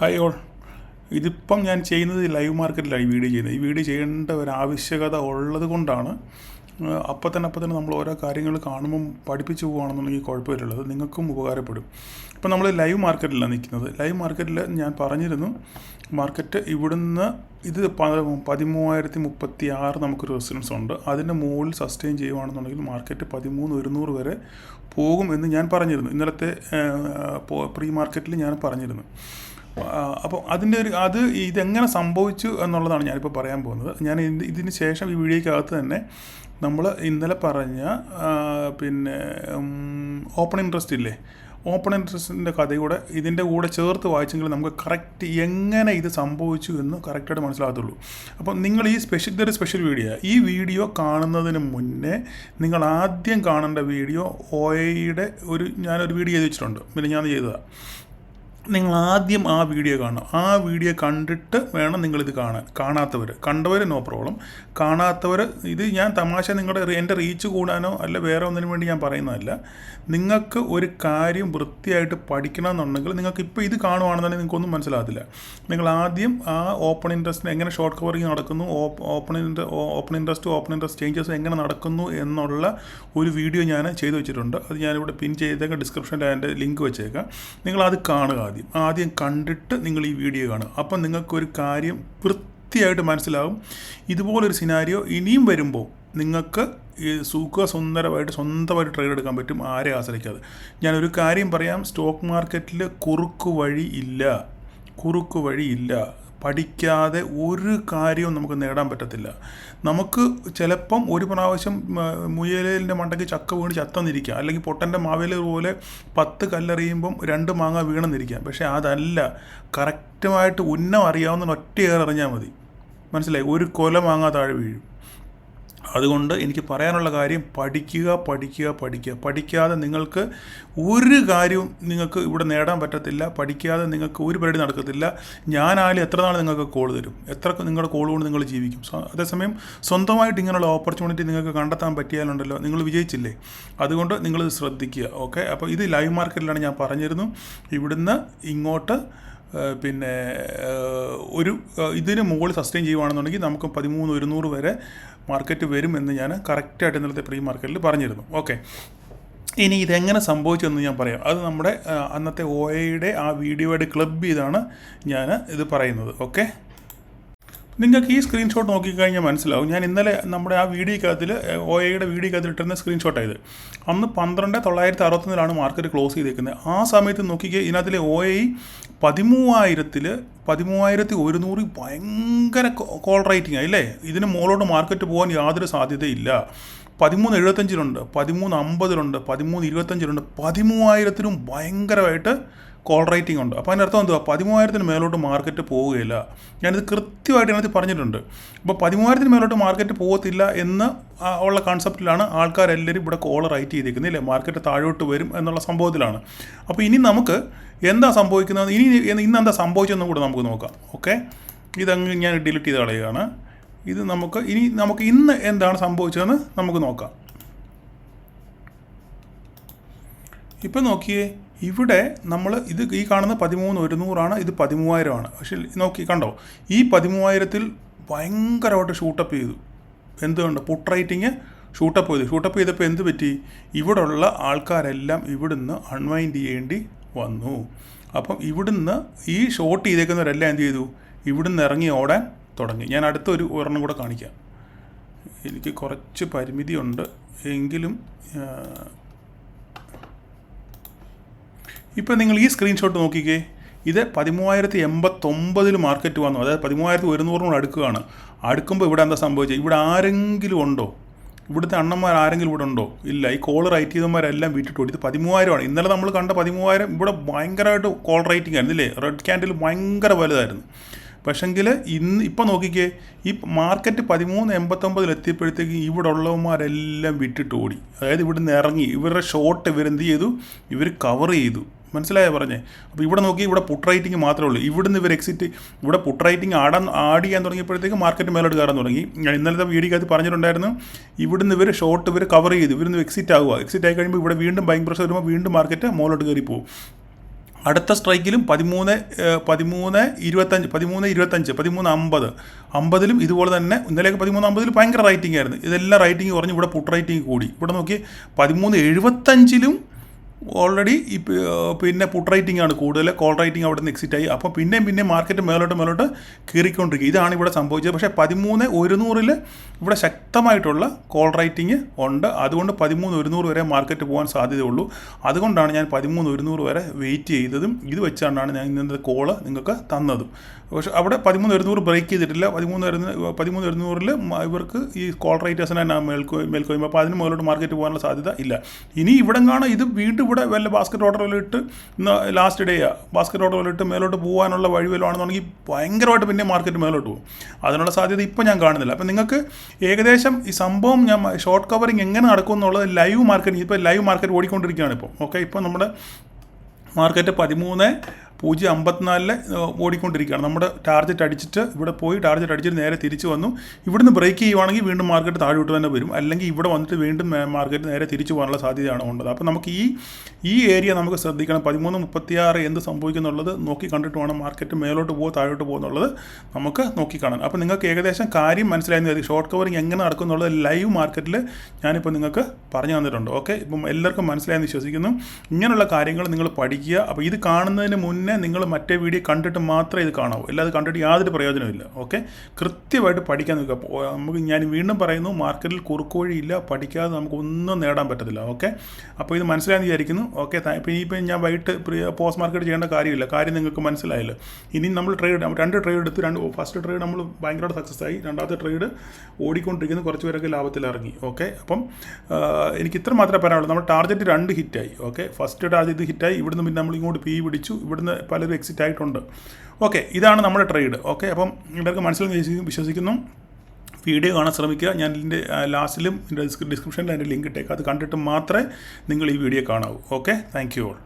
Hi all. ഇതിപ്പം ഞാൻ ചെയ്യുന്നത് ലൈവ് മാർക്കറ്റിലാണ് ഈ വീഡിയോ ചെയ്യുന്നത്. ഈ വീഡിയോ ചെയ്യേണ്ട ഒരു ആവശ്യകത ഉള്ളത് കൊണ്ടാണ്. അപ്പം തന്നെ നമ്മൾ ഓരോ കാര്യങ്ങൾ കാണുമ്പം പഠിപ്പിച്ചു പോകുകയാണെന്നുണ്ടെങ്കിൽ കുഴപ്പമില്ലുള്ളത്, നിങ്ങൾക്കും ഉപകാരപ്പെടും. ഇപ്പം നമ്മൾ ലൈവ് മാർക്കറ്റിലാണ് നിൽക്കുന്നത്. ലൈവ് മാർക്കറ്റിൽ ഞാൻ പറഞ്ഞിരുന്നു, മാർക്കറ്റ് ഇവിടുന്ന് ഇത് 13,036 നമുക്കൊരു റെസിഡൻസ് ഉണ്ട്. അതിൻ്റെ മുകളിൽ സസ്റ്റെയിൻ ചെയ്യുകയാണെന്നുണ്ടെങ്കിൽ മാർക്കറ്റ് 13,100 വരെ പോകും എന്ന് ഞാൻ പറഞ്ഞിരുന്നു. ഇന്നലത്തെ പ്രീ മാർക്കറ്റിൽ ഞാൻ പറഞ്ഞിരുന്നു. അപ്പോൾ ഇതെങ്ങനെ സംഭവിച്ചു എന്നുള്ളതാണ് ഞാനിപ്പോൾ പറയാൻ പോകുന്നത്. ഞാൻ ഇതിന് ശേഷം ഈ വീഡിയോയ്ക്കകത്ത് തന്നെ നമ്മൾ ഇന്നലെ പറഞ്ഞ ഓപ്പൺ ഇൻട്രസ്റ്റ് ഇല്ലേ, ഓപ്പൺ ഇൻട്രസ്റ്റിൻ്റെ കഥയൂടെ ഇതിൻ്റെ കൂടെ ചേർത്ത് വായിച്ചെങ്കിൽ നമുക്ക് കറക്റ്റ് എങ്ങനെ ഇത് സംഭവിച്ചു എന്ന് കറക്റ്റായിട്ട് മനസ്സിലാകത്തുള്ളൂ. അപ്പം നിങ്ങൾ ഇതൊരു സ്പെഷ്യൽ വീഡിയോ. ഈ വീഡിയോ കാണുന്നതിന് മുന്നേ നിങ്ങൾ ആദ്യം കാണേണ്ട വീഡിയോ OAEയുടെ ഞാനൊരു വീഡിയോ ചെയ്ത് വെച്ചിട്ടുണ്ട്, പിന്നെ ഞാൻ ചെയ്തതാണ്. നിങ്ങൾ ആദ്യം ആ വീഡിയോ കാണണം. ആ വീഡിയോ കണ്ടിട്ട് വേണം നിങ്ങളിത് കാണാത്തവർ, കണ്ടവർ നോ പ്രോബ്ലം. കാണാത്തവർ, ഇത് ഞാൻ തമാശ എൻ്റെ റീച്ച് കൂടാനോ അല്ല വേറെ ഒന്നിനു വേണ്ടി ഞാൻ പറയുന്നതല്ല. നിങ്ങൾക്ക് ഒരു കാര്യം വൃത്തിയായിട്ട് പഠിക്കണമെന്നുണ്ടെങ്കിൽ നിങ്ങൾക്ക് ഇപ്പോൾ ഇത് കാണുവാണെന്നുണ്ടെങ്കിൽ നിങ്ങൾക്കൊന്നും മനസ്സിലാകത്തില്ല. നിങ്ങൾ ആദ്യം ആ ഓപ്പൺ ഇൻട്രസ്റ്റിന് എങ്ങനെ ഷോർട്ട് കവറിങ് നടക്കുന്നു, ഓപ്പൺ ഇൻട്രസ്റ്റ് ചേഞ്ചസ് എങ്ങനെ നടക്കുന്നു എന്നുള്ള ഒരു വീഡിയോ ഞാൻ ചെയ്തു വെച്ചിട്ടുണ്ട്. അത് ഞാനിവിടെ പിൻ ചെയ്തേക്കാം, ഡിസ്ക്രിപ്ഷനിൽ അതിൻ്റെ ലിങ്ക് വെച്ചേക്കാം. നിങ്ങളത് കാണുക. ആദ്യം കണ്ടിട്ട് നിങ്ങൾ ഈ വീഡിയോ കാണുക. അപ്പം നിങ്ങൾക്കൊരു കാര്യം വൃത്തിയായിട്ട് മനസ്സിലാകും. ഇതുപോലൊരു സിനാരിയോ ഇനിയും വരുമ്പോൾ നിങ്ങൾക്ക് സുന്ദരമായിട്ട് സ്വന്തമായിട്ട് ട്രേഡ് എടുക്കാൻ പറ്റും, ആരെ ആശ്രയിക്കാതെ. ഞാനൊരു കാര്യം പറയാം, സ്റ്റോക്ക് മാർക്കറ്റിൽ കുറുക്ക് വഴിയില്ല. പഠിക്കാതെ ഒരു കാര്യവും നമുക്ക് നേടാൻ പറ്റത്തില്ല. നമുക്ക് ചിലപ്പം ഒരു പ്രാവശ്യം മുയലിൻ്റെ മണ്ടയ്ക്ക് ചക്ക വീണ് ചത്തന്നിരിക്കാം, അല്ലെങ്കിൽ പൊട്ടൻ്റെ മാവേൽ പോലെ 10 കല്ലെറിയുമ്പം 2 മാങ്ങ വീണെന്നിരിക്കാം. പക്ഷേ അതല്ല, കറക്റ്റുമായിട്ട് ഉന്നം അറിയാവുന്ന ഒറ്റയേറെ അറിഞ്ഞാൽ മതി. മനസ്സിലായി? ഒരു കൊല മാങ്ങ താഴെ വീഴും. അതുകൊണ്ട് എനിക്ക് പറയാനുള്ള കാര്യം, പഠിക്കാതെ നിങ്ങൾക്ക് ഒരു കാര്യവും നിങ്ങൾക്ക് ഇവിടെ നേടാൻ പറ്റത്തില്ല. പഠിക്കാതെ നിങ്ങൾക്ക് ഒരു പരിപാടി നടക്കത്തില്ല. ഞാനായാലും എത്ര നാൾ നിങ്ങൾക്ക് കോൾ തരും, എത്ര നിങ്ങളുടെ കോൾ കൊണ്ട് നിങ്ങൾ ജീവിക്കും. അതേസമയം സ്വന്തമായിട്ട് ഇങ്ങനെയുള്ള ഓപ്പർച്യൂണിറ്റി നിങ്ങൾക്ക് കണ്ടെത്താൻ പറ്റിയാലുണ്ടല്ലോ, നിങ്ങൾ വിജയിച്ചില്ലേ. അതുകൊണ്ട് നിങ്ങളിത് ശ്രദ്ധിക്കുക. ഓക്കെ, അപ്പോൾ ഇത് ലൈവ് മാർക്കറ്റിലാണ് ഞാൻ പറഞ്ഞിരുന്നു. ഇവിടുന്ന് ഇങ്ങോട്ട് ഇതിന് മുകളിൽ സസ്റ്റെയിൻ ചെയ്യുകയാണെന്നുണ്ടെങ്കിൽ നമുക്ക് 13,100 വരെ മാർക്കറ്റ് വരും എന്ന് ഞാൻ കറക്റ്റായിട്ട് ഇന്നലത്തെ പ്രീ മാർക്കറ്റിൽ പറഞ്ഞിരുന്നു. ഓക്കെ, ഇനി ഇതെങ്ങനെ സംഭവിച്ചെന്ന് ഞാൻ പറയാം. അത് നമ്മുടെ അന്നത്തെ OAEയുടെ ആ വീഡിയോയുടെ ക്ലബ് ചെയ്താണ് ഞാൻ ഇത് പറയുന്നത്. ഓക്കെ, നിങ്ങൾക്ക് ഈ സ്ക്രീൻഷോട്ട് നോക്കിക്കഴിഞ്ഞാൽ മനസ്സിലാവും. ഞാൻ ഇന്നലെ നമ്മുടെ ആ വീഡിയോക്കകത്തിൽ OAEയുടെ വീഡിയോക്കകത്തിൽ ഇട്ടിരുന്ന സ്ക്രീൻഷോട്ടായത്. അന്ന് 12,961 മാർക്കറ്റ് ക്ലോസ് ചെയ്തേക്കുന്നത്. ആ സമയത്ത് നോക്കിക്കുക, ഇതിനകത്തിലെ OAE 13,100 ഭയങ്കര കോൾ റേറ്റിംഗ് ആയില്ലേ. ഇതിന് മുകളിലോട്ട് മാർക്കറ്റ് പോകാൻ യാതൊരു സാധ്യതയില്ല. 13,75 13,50 13,25 13,000 ഭയങ്കരമായിട്ട് കോൾ റേറ്റിംഗ് ഉണ്ട്. അപ്പോൾ അതിൻ്റെ അർത്ഥം എന്തുവാ? 13,000 മേലോട്ട് മാർക്കറ്റ് പോവുകയില്ല. ഞാനിത് കൃത്യമായിട്ട് ഇതിനകത്ത് പറഞ്ഞിട്ടുണ്ട്. അപ്പോൾ 13,000 മേലോട്ട് മാർക്കറ്റ് പോകത്തില്ല എന്ന് ഉള്ള കൺസെപ്റ്റിലാണ് ആൾക്കാരെല്ലാവരും ഇവിടെ കോൾ റൈറ്റ് ചെയ്തിരിക്കുന്നത്, ഇല്ലേ? മാർക്കറ്റ് താഴോട്ട് വരും എന്നുള്ള സംഭവത്തിലാണ്. അപ്പോൾ ഇനി നമുക്ക് എന്താ സംഭവിക്കുന്നത്, ഇന്ന് എന്താ സംഭവിച്ചതെന്നും കൂടെ നമുക്ക് നോക്കാം. ഓക്കെ, ഇതങ്ങ് ഞാൻ ഡിലീറ്റ് ചെയ്ത് കളയുകയാണ്. ഇത് നമുക്ക് ഇന്ന് എന്താണ് സംഭവിച്ചതെന്ന് നമുക്ക് നോക്കാം. ഇപ്പം നോക്കിയേ, ഇവിടെ നമ്മൾ ഈ കാണുന്ന 13,100 ഇത് 13,000. പക്ഷേ കണ്ടോ, ഈ 13,000 ഭയങ്കരമായിട്ട് ഷൂട്ടപ്പ് ചെയ്തു. എന്തുകൊണ്ട്? പുട്ട് റേറ്റിംഗ് ഷൂട്ടപ്പ് ചെയ്തപ്പോൾ എന്ത് പറ്റി? ഇവിടെയുള്ള ആൾക്കാരെല്ലാം ഇവിടുന്ന് അൺവൈൻഡ് ചെയ്യേണ്ടി വന്നു. അപ്പം ഇവിടുന്ന് ഈ ഷോർട്ട് ചെയ്തേക്കുന്നവരെല്ലാം എന്ത് ചെയ്തു? ഇവിടുന്ന് ഇറങ്ങി ഓടാൻ തുടങ്ങി. ഞാൻ അടുത്തൊരു ഒരെണ്ണം കൂടെ കാണിക്കാം. എനിക്ക് കുറച്ച് പരിമിതിയുണ്ട് എങ്കിലും ഇപ്പം നിങ്ങൾ ഈ സ്ക്രീൻഷോട്ട് നോക്കിക്കേ. ഇത് 13,089 മാർക്കറ്റ് വന്നു, അതായത് 13,100 അടുക്കുകയാണ്. അടുക്കുമ്പോൾ ഇവിടെ എന്താ സംഭവിച്ചത്? ഇവിടെ ആരെങ്കിലും ഉണ്ടോ? ഇവിടുത്തെ അണ്ണന്മാർ ആരെങ്കിലും ഇവിടെ ഉണ്ടോ? ഇല്ല. ഈ കോൾ റൈറ്റ് ചെയ്തവന്മാരെല്ലാം വീട്ടിട്ട് ഓടി. ഇത് 13,000 ഇന്നലെ നമ്മൾ കണ്ട 13,000 ഇവിടെ ഭയങ്കരമായിട്ട് കോൾ റേറ്റിംഗ് ആയിരുന്നു, ഇല്ലേ? റെഡ് ക്യാൻഡിൽ ഭയങ്കര വലുതായിരുന്നു. പക്ഷെങ്കിൽ ഇപ്പം നോക്കിക്കേ, ഈ മാർക്കറ്റ് 13,089 എത്തിയപ്പോഴത്തേക്ക് ഇവിടെ ഉള്ളവന്മാരെല്ലാം വിട്ടിട്ട് ഓടി. അതായത് ഇവിടുന്ന് ഇറങ്ങി ഇവരുടെ ഷോർട്ട് ഇവരെന്ത് ചെയ്തു? ഇവർ കവർ ചെയ്തു. മനസ്സിലായോ പറഞ്ഞേ? അപ്പോൾ ഇവിടെ നോക്കി, ഇവിടെ പുട്ട് റൈറ്റിംഗ് മാത്രമേ ഉള്ളൂ. ഇവിടുന്ന് ഇവർ ഇവിടെ പുട്ട് റൈറ്റിംഗ് ആഡ് ചെയ്യാൻ തുടങ്ങിയപ്പോഴത്തേക്ക് മാർക്കറ്റ് മേലോട്ട് കയറാൻ തുടങ്ങി. ഞാൻ ഇന്നലത്തെ വീഡിയോക്കകത്ത് പറഞ്ഞിട്ടുണ്ടായിരുന്നു, ഇവിടുന്ന് ഇവർ കവർ ചെയ്തു, ഇവിടുന്ന് എക്സിറ്റ് ആയി കഴിയുമ്പോൾ ഇവിടെ വീണ്ടും ബൈങ് പ്രഷർ വരുമ്പോൾ വീണ്ടും മാർക്കറ്റ് മുകളിലോട്ട് കയറി പോകും. അടുത്ത സ്ട്രൈക്കിലും 13-25 ഇതുപോലെ തന്നെ ഇന്നലെയൊക്കെ 13-50 ഭയങ്കര റൈറ്റിംഗ് ആയിരുന്നു. ഇതെല്ലാം റൈറ്റിംഗ് കുറഞ്ഞ് ഇവിടെ പുട്ട് റൈറ്റിംഗ് കൂടി. ഇവിടെ നോക്കി 13-75 ഓൾറെഡി പിന്നെ പുട്ട് റൈറ്റിംഗ് ആണ് കൂടുതൽ, കോൾ റൈറ്റിംഗ് അവിടെ നിന്ന് എക്സിറ്റ് ആയി. അപ്പോൾ പിന്നെയും മാർക്കറ്റ് മേലോട്ട് കയറിക്കൊണ്ടിരിക്കുക. ഇതാണ് ഇവിടെ സംഭവിച്ചത്. പക്ഷേ 13-100 ഇവിടെ ശക്തമായിട്ടുള്ള കോൾ റൈറ്റിംഗ് ഉണ്ട്. അതുകൊണ്ട് 13-100 വരെ മാർക്കറ്റ് പോകാൻ സാധ്യതയുള്ളൂ. അതുകൊണ്ടാണ് ഞാൻ 13-100 വരെ വെയിറ്റ് ചെയ്തതും ഇത് വെച്ചാണ് ഞാൻ ഇന്നത്തെ കോള് നിങ്ങൾക്ക് തന്നതും. പക്ഷേ അവിടെ 13-100 ബ്രേക്ക് ചെയ്തിട്ടില്ല. 13-100 ഇവർക്ക് ഈ കോൾ റൈറ്റേഴ്സിനെ മേൽക്കോയ്മ, അപ്പോൾ അതിന് മുകളിലോട്ട് മാർക്കറ്റ് പോകാനുള്ള സാധ്യത ഇല്ല. ഇനി ഇവിടെ കാണാം ഇത് വീണ്ടും ഇവിടെ വല്ല ബാസ്ക്കറ്റ് ഓർഡറിലിട്ട് ഇന്ന് ലാസ്റ്റ് ഡേയാണ് ബാസ്ക്കറ്റ് ഓർഡറിലിട്ട് മേലോട്ട് പോകാനുള്ള വഴി വല്ലതാണെന്നുണ്ടെങ്കിൽ ഭയങ്കരമായിട്ട് പിന്നെ മാർക്കറ്റ് മേലോട്ട് പോകും. അതിനുള്ള സാധ്യത ഇപ്പോൾ ഞാൻ കാണുന്നില്ല. അപ്പം നിങ്ങൾക്ക് ഏകദേശം ഈ സംഭവം ഞാൻ ഷോർട്ട് കവറിങ് എങ്ങനെ നടക്കും എന്നുള്ളത് ലൈവ് മാർക്കറ്റ്, ഇപ്പോൾ ലൈവ് മാർക്കറ്റ് ഓടിക്കൊണ്ടിരിക്കുകയാണ് ഇപ്പോൾ. ഓക്കെ, ഇപ്പോൾ നമ്മുടെ മാർക്കറ്റ് 13-054 ഓടിക്കൊണ്ടിരിക്കുകയാണ്. നമ്മുടെ ടാർഗറ്റ് അടിച്ചിട്ട് ഇവിടെ പോയി ടാർഗറ്റ് അടിച്ചിട്ട് നേരെ തിരിച്ച് വന്നു. ഇവിടുന്ന് ബ്രേക്ക് ചെയ്യുവാണെങ്കിൽ വീണ്ടും മാർക്കറ്റ് താഴോട്ട് തന്നെ വരും, അല്ലെങ്കിൽ ഇവിടെ വന്നിട്ട് വീണ്ടും മാർക്കറ്റ് നേരെ തിരിച്ചു പോകാനുള്ള സാധ്യതയാണ് ഉള്ളത്. അപ്പോൾ നമുക്ക് ഈ ഏരിയ നമുക്ക് ശ്രദ്ധിക്കണം. 13-36 എന്ത് സംഭവിക്കുന്നുള്ളത് നോക്കി കണ്ടിട്ട് വേണം മാർക്കറ്റ് മേലോട്ട് താഴോട്ട് പോകുന്നുള്ളത് നമുക്ക് നോക്കിക്കാണാൻ. അപ്പോൾ നിങ്ങൾക്ക് ഏകദേശം കാര്യം മനസ്സിലായി. ഷോർട്ട് കവറിങ് എങ്ങനെ നടക്കും എന്നുള്ളത് ലൈവ് മാർക്കറ്റിൽ ഞാനിപ്പോൾ നിങ്ങൾക്ക് പറഞ്ഞു തന്നിട്ടുണ്ട്. ഓക്കെ, ഇപ്പം എല്ലാവർക്കും മനസ്സിലായെന്ന് വിശ്വസിക്കുന്നു. ഇങ്ങനെയുള്ള കാര്യങ്ങൾ നിങ്ങൾ പഠിക്കുക. അപ്പോൾ ഇത് കാണുന്നതിന് മുന്നേ നിങ്ങൾ മറ്റേ വീഡിയോ കണ്ടിട്ട് മാത്രമേ ഇത് കാണാവൂ, അല്ലാതെ കണ്ടിട്ട് യാതൊരു പ്രയോജനമില്ല. ഓക്കെ, കൃത്യമായിട്ട് പഠിക്കാൻ നോക്കുക. ഞാൻ വീണ്ടും പറയുന്നു, മാർക്കറ്റിൽ കുറുക്കുവഴിയില്ല, പഠിക്കാതെ നമുക്കൊന്നും നേടാൻ പറ്റത്തില്ല. ഓക്കെ, അപ്പോൾ ഇത് മനസ്സിലായെന്ന് വിചാരിക്കുന്നു. ഓക്കെ, ഇനിയിപ്പോൾ ഞാൻ വൈകിട്ട് പോസ്റ്റ് മാർക്കറ്റ് ചെയ്യേണ്ട കാര്യമില്ല, കാര്യം നിങ്ങൾക്ക് മനസ്സിലായല്ലോ. ഇനി നമ്മൾ രണ്ട് ട്രേഡ് എടുത്ത് ഫസ്റ്റ് ട്രേഡ് നമ്മൾ ഭയങ്കരമായിട്ട് സക്സസ് ആയി, രണ്ടാമത്തെ ട്രേഡ് ഓടിക്കൊണ്ടിരിക്കുന്നു, കുറച്ച് പേരൊക്കെ ലാഭത്തിൽ ഇറങ്ങി. ഓക്കെ, അപ്പം എനിക്ക് ഇത്ര മാത്രമേ പറയാനുള്ളൂ. നമ്മൾ ടാർഗറ്റ് 2 ഹിറ്റായി. ഓക്കെ, ഫസ്റ്റ് ടാർഗറ്റ് ഹിറ്റായി, ഇവിടുന്ന് പിന്നെ നമ്മൾ ഇങ്ങോട്ട് പിടിച്ചു, ഇവിടുന്ന് പലരും എക്സിറ്റ് ആയിട്ടുണ്ട്. ഓക്കെ, ഇതാണ് നമ്മുടെ ട്രേഡ്. ഓക്കെ, അപ്പം എല്ലാവർക്കും മനസ്സിലായി വിശ്വസിക്കുന്നു. വീഡിയോ കാണാൻ ശ്രമിക്കുക. ഞാൻ ഇതിൻ്റെ ലാസ്റ്റിലും ഡിസ്ക്രിപ്ഷനിൽ അതിൻ്റെ ലിങ്ക് ഇട്ടേക്കാം. അത് കണ്ടിട്ട് മാത്രമേ നിങ്ങൾ ഈ വീഡിയോ കാണാവൂ. Okay, thank you all.